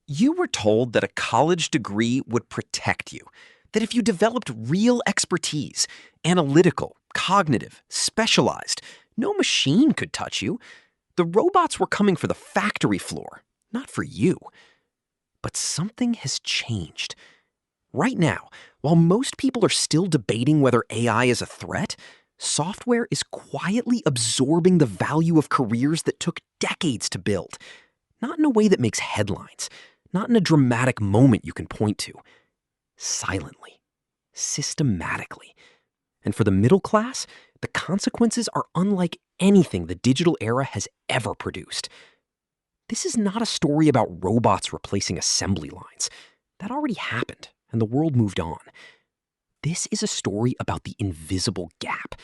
You were told that a college degree would protect you, that if you developed real expertise, analytical, cognitive, specialized, no machine could touch you. The robots were coming for the factory floor, not for you. But something has changed. Right now, while most people are still debating whether AI is a threat, software is quietly absorbing the value of careers that took decades to build. Not in a way that makes headlines, not in a dramatic moment you can point to. Silently, systematically. And for the middle class, the consequences are unlike anything the digital era has ever produced. This is not a story about robots replacing assembly lines. That already happened, and the world moved on. This is a story about the invisible gap,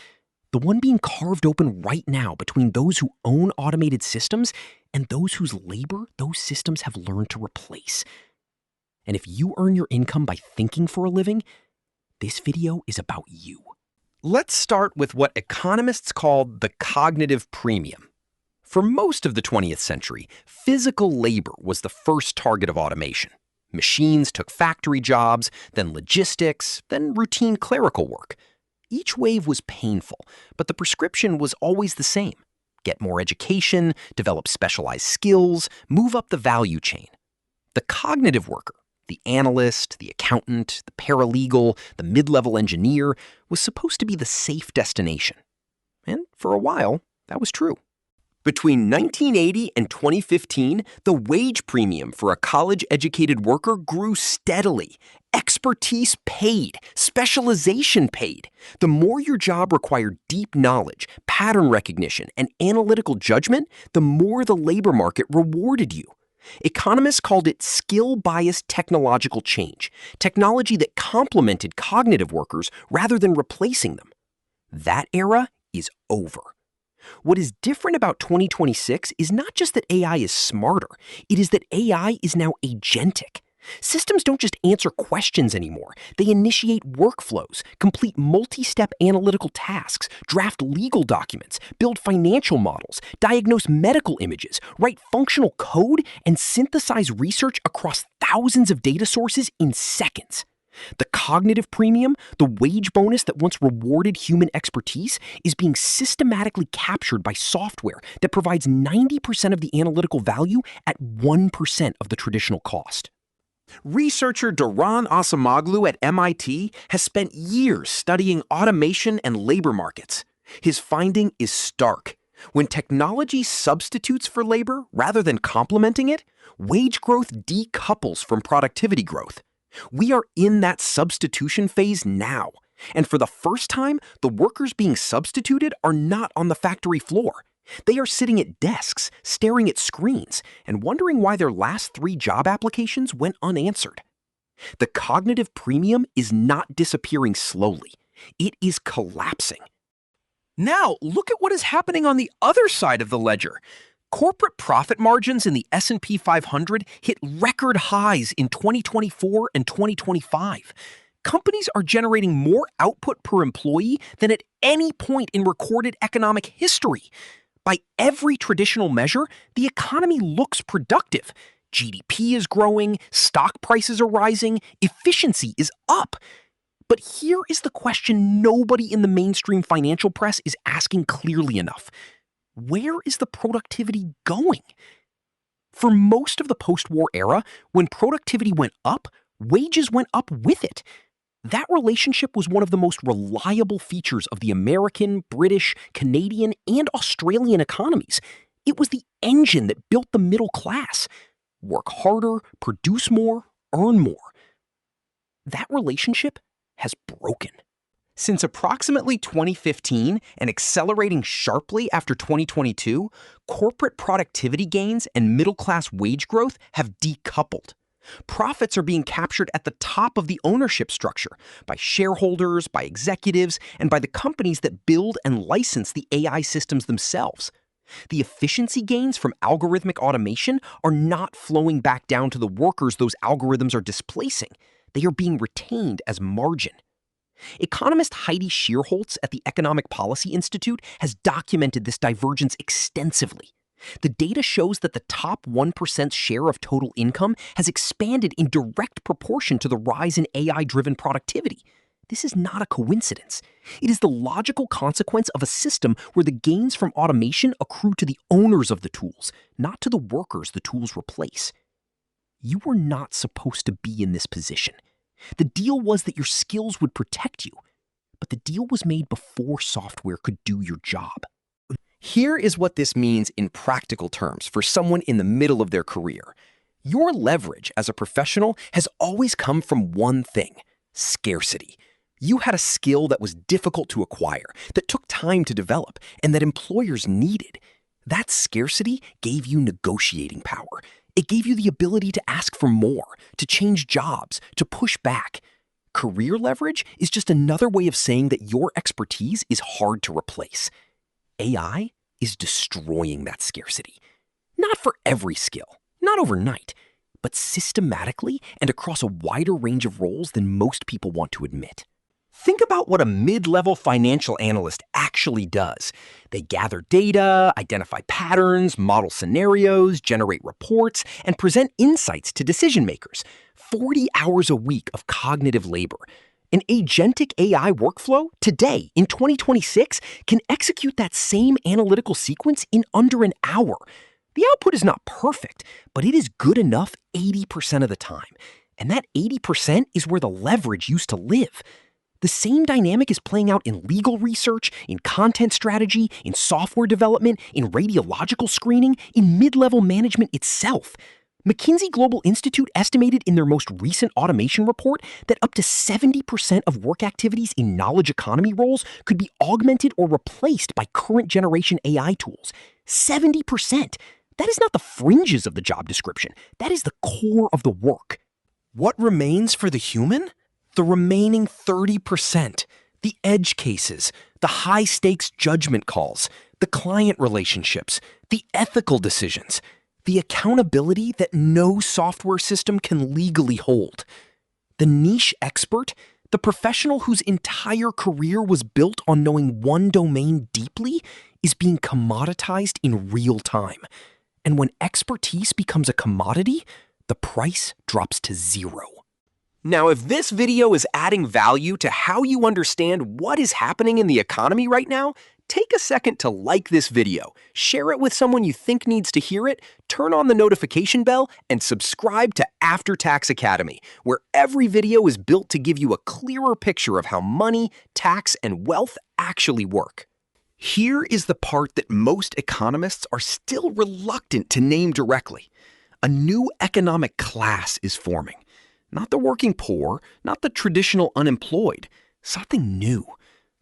the one being carved open right now between those who own automated systems and those whose labor those systems have learned to replace. And if you earn your income by thinking for a living, this video is about you. Let's start with what economists call the cognitive premium. For most of the 20th century, physical labor was the first target of automation. Machines took factory jobs, then logistics, then routine clerical work. Each wave was painful, but the prescription was always the same. Get more education, develop specialized skills, move up the value chain. The cognitive worker, the analyst, the accountant, the paralegal, the mid-level engineer, was supposed to be the safe destination. And for a while, that was true. Between 1980 and 2015, the wage premium for a college-educated worker grew steadily. Expertise paid, specialization paid. The more your job required deep knowledge, pattern recognition, and analytical judgment, the more the labor market rewarded you. Economists called it skill-biased technological change, technology that complemented cognitive workers rather than replacing them. That era is over. What is different about 2026 is not just that AI is smarter, it is that AI is now agentic. Systems don't just answer questions anymore. They initiate workflows, complete multi-step analytical tasks, draft legal documents, build financial models, diagnose medical images, write functional code, and synthesize research across thousands of data sources in seconds. The cognitive premium, the wage bonus that once rewarded human expertise, is being systematically captured by software that provides 90% of the analytical value at 1% of the traditional cost. Researcher Doron Asamoglu at MIT has spent years studying automation and labor markets. His finding is stark. When technology substitutes for labor rather than complementing it, wage growth decouples from productivity growth. We are in that substitution phase now. And for the first time, the workers being substituted are not on the factory floor. They are sitting at desks, staring at screens, and wondering why their last 3 job applications went unanswered. The cognitive premium is not disappearing slowly. It is collapsing. Now, look at what is happening on the other side of the ledger. Corporate profit margins in the S&P 500 hit record highs in 2024 and 2025. Companies are generating more output per employee than at any point in recorded economic history. By every traditional measure, the economy looks productive. GDP is growing, stock prices are rising, efficiency is up. But here is the question nobody in the mainstream financial press is asking clearly enough. Where is the productivity going? For most of the post-war era, when productivity went up, wages went up with it. That relationship was one of the most reliable features of the American, British, Canadian, and Australian economies. It was the engine that built the middle class. Work harder, produce more, earn more. That relationship has broken. Since approximately 2015 and accelerating sharply after 2022, corporate productivity gains and middle-class wage growth have decoupled. Profits are being captured at the top of the ownership structure by shareholders, by executives, and by the companies that build and license the AI systems themselves. The efficiency gains from algorithmic automation are not flowing back down to the workers those algorithms are displacing. They are being retained as margin. Economist Heidi Shierholz at the Economic Policy Institute has documented this divergence extensively. The data shows that the top 1% share of total income has expanded in direct proportion to the rise in AI-driven productivity. This is not a coincidence. It is the logical consequence of a system where the gains from automation accrue to the owners of the tools, not to the workers the tools replace. You were not supposed to be in this position. The deal was that your skills would protect you, but the deal was made before software could do your job. Here is what this means in practical terms for someone in the middle of their career. Your leverage as a professional has always come from one thing: scarcity. You had a skill that was difficult to acquire, that took time to develop, and that employers needed. That scarcity gave you negotiating power. It gave you the ability to ask for more, to change jobs, to push back. Career leverage is just another way of saying that your expertise is hard to replace. AI is destroying that scarcity. Not for every skill, not overnight, but systematically and across a wider range of roles than most people want to admit. Think about what a mid-level financial analyst actually does. They gather data, identify patterns, model scenarios, generate reports, and present insights to decision makers. 40 hours a week of cognitive labor. An agentic AI workflow today, in 2026, can execute that same analytical sequence in under an hour. The output is not perfect, but it is good enough 80% of the time. And that 80% is where the leverage used to live. The same dynamic is playing out in legal research, in content strategy, in software development, in radiological screening, in mid-level management itself. McKinsey Global Institute estimated in their most recent automation report that up to 70% of work activities in knowledge economy roles could be augmented or replaced by current generation AI tools. 70%! That is not the fringes of the job description. That is the core of the work. What remains for the human? The remaining 30%, the edge cases, the high-stakes judgment calls, the client relationships, the ethical decisions, the accountability that no software system can legally hold. The niche expert, the professional whose entire career was built on knowing one domain deeply, is being commoditized in real time. And when expertise becomes a commodity, the price drops to zero. Now, if this video is adding value to how you understand what is happening in the economy right now, take a second to like this video, share it with someone you think needs to hear it, turn on the notification bell, and subscribe to After Tax Academy, where every video is built to give you a clearer picture of how money, tax, and wealth actually work. Here is the part that most economists are still reluctant to name directly. A new economic class is forming. Not the working poor, not the traditional unemployed, something new.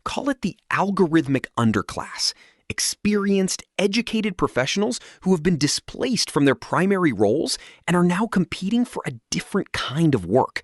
Call it the algorithmic underclass, experienced, educated professionals who have been displaced from their primary roles and are now competing for a different kind of work.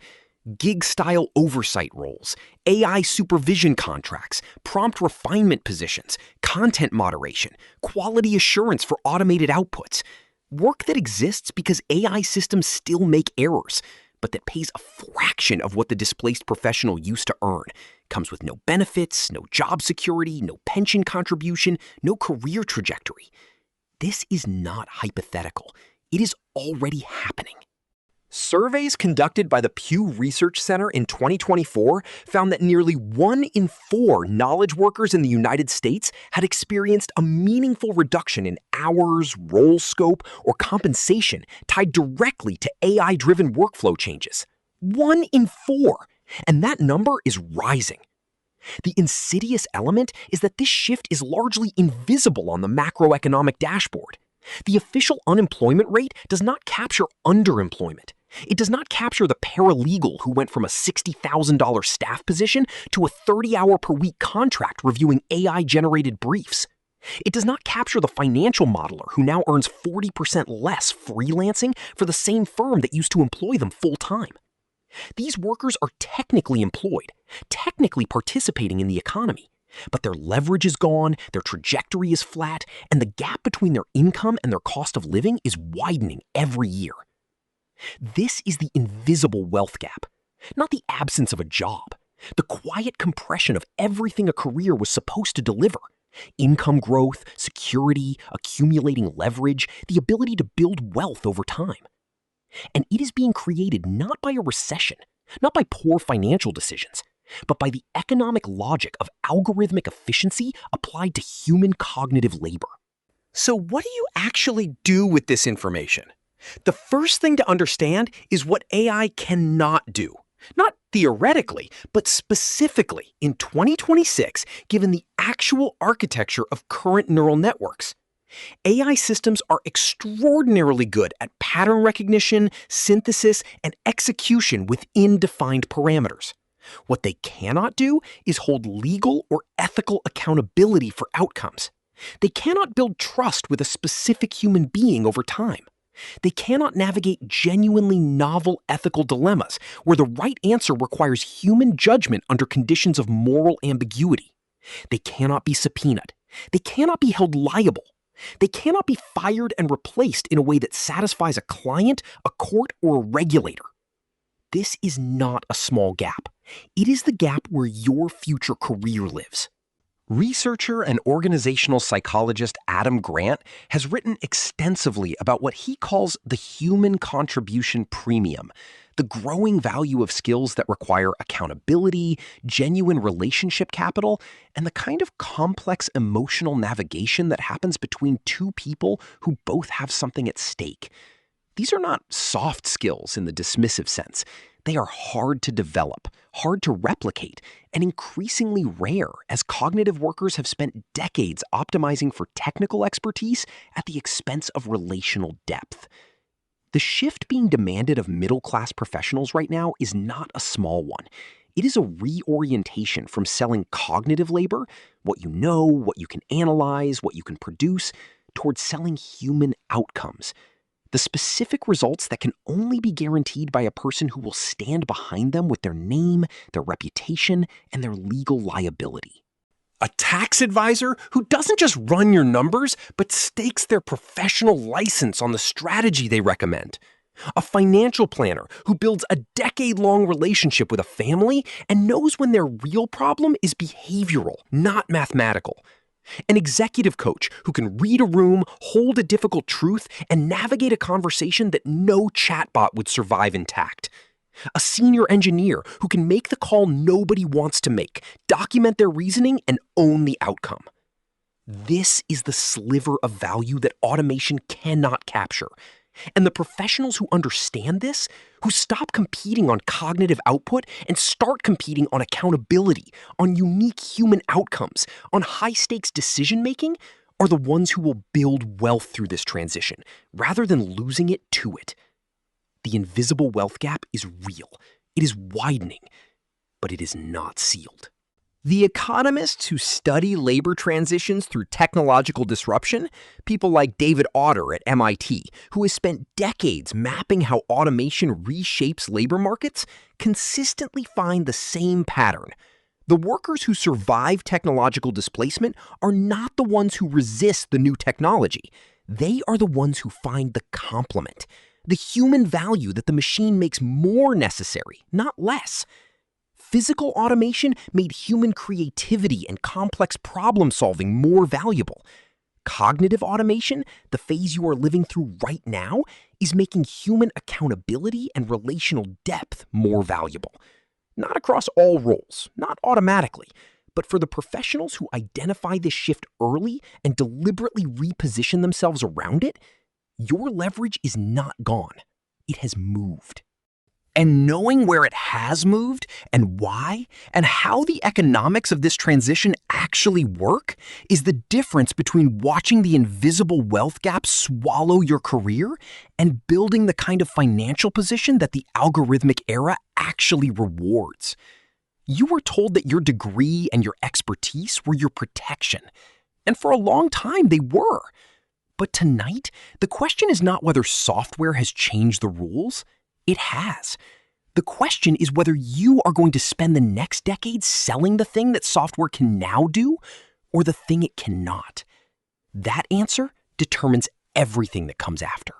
Gig-style oversight roles, AI supervision contracts, prompt refinement positions, content moderation, quality assurance for automated outputs. Work that exists because AI systems still make errors, but that pays a fraction of what the displaced professional used to earn. Comes with no benefits, no job security, no pension contribution, no career trajectory. This is not hypothetical. It is already happening. Surveys conducted by the Pew Research Center in 2024 found that nearly 1 in 4 knowledge workers in the United States had experienced a meaningful reduction in hours, role scope, or compensation tied directly to AI-driven workflow changes. 1 in 4! And that number is rising. The insidious element is that this shift is largely invisible on the macroeconomic dashboard. The official unemployment rate does not capture underemployment. It does not capture the paralegal who went from a $60,000 staff position to a 30-hour-per-week contract reviewing AI-generated briefs. It does not capture the financial modeler who now earns 40% less freelancing for the same firm that used to employ them full-time. These workers are technically employed, technically participating in the economy, but their leverage is gone, their trajectory is flat, and the gap between their income and their cost of living is widening every year. This is the invisible wealth gap, not the absence of a job, the quiet compression of everything a career was supposed to deliver, Income growth, security, accumulating leverage, the ability to build wealth over time. And it is being created not by a recession, not by poor financial decisions, but by the economic logic of algorithmic efficiency applied to human cognitive labor. So what do you actually do with this information? The first thing to understand is what AI cannot do. Not theoretically, but specifically in 2026, given the actual architecture of current neural networks. AI systems are extraordinarily good at pattern recognition, synthesis, and execution within defined parameters. What they cannot do is hold legal or ethical accountability for outcomes. They cannot build trust with a specific human being over time. They cannot navigate genuinely novel ethical dilemmas where the right answer requires human judgment under conditions of moral ambiguity. They cannot be subpoenaed. They cannot be held liable. They cannot be fired and replaced in a way that satisfies a client, a court, or a regulator. This is not a small gap. It is the gap where your future career lives. Researcher and organizational psychologist Adam Grant has written extensively about what he calls the human contribution premium, the growing value of skills that require accountability, genuine relationship capital, and the kind of complex emotional navigation that happens between two people who both have something at stake. These are not soft skills in the dismissive sense. They are hard to develop, hard to replicate, and increasingly rare as cognitive workers have spent decades optimizing for technical expertise at the expense of relational depth. The shift being demanded of middle-class professionals right now is not a small one. It is a reorientation from selling cognitive labor, what you know, what you can analyze, what you can produce, towards selling human outcomes. The specific results that can only be guaranteed by a person who will stand behind them with their name, their reputation, and their legal liability. A tax advisor who doesn't just run your numbers, but stakes their professional license on the strategy they recommend. A financial planner who builds a decade-long relationship with a family and knows when their real problem is behavioral, not mathematical. An executive coach who can read a room, hold a difficult truth, and navigate a conversation that no chatbot would survive intact. A senior engineer who can make the call nobody wants to make, document their reasoning, and own the outcome. This is the sliver of value that automation cannot capture. And the professionals who understand this, who stop competing on cognitive output and start competing on accountability, on unique human outcomes, on high-stakes decision-making, are the ones who will build wealth through this transition, rather than losing it to it. The invisible wealth gap is real. It is widening, but it is not sealed. The economists who study labor transitions through technological disruption, people like David Autor at MIT, who has spent decades mapping how automation reshapes labor markets, consistently find the same pattern. The workers who survive technological displacement are not the ones who resist the new technology. They are the ones who find the complement, the human value that the machine makes more necessary, not less. Physical automation made human creativity and complex problem-solving more valuable. Cognitive automation, the phase you are living through right now, is making human accountability and relational depth more valuable. Not across all roles, not automatically, but for the professionals who identify this shift early and deliberately reposition themselves around it, your leverage is not gone. It has moved. And knowing where it has moved and why and how the economics of this transition actually work is the difference between watching the invisible wealth gap swallow your career and building the kind of financial position that the algorithmic era actually rewards. You were told that your degree and your expertise were your protection, and for a long time they were. But tonight, the question is not whether software has changed the rules. It has. The question is whether you are going to spend the next decade selling the thing that software can now do, or the thing it cannot. That answer determines everything that comes after.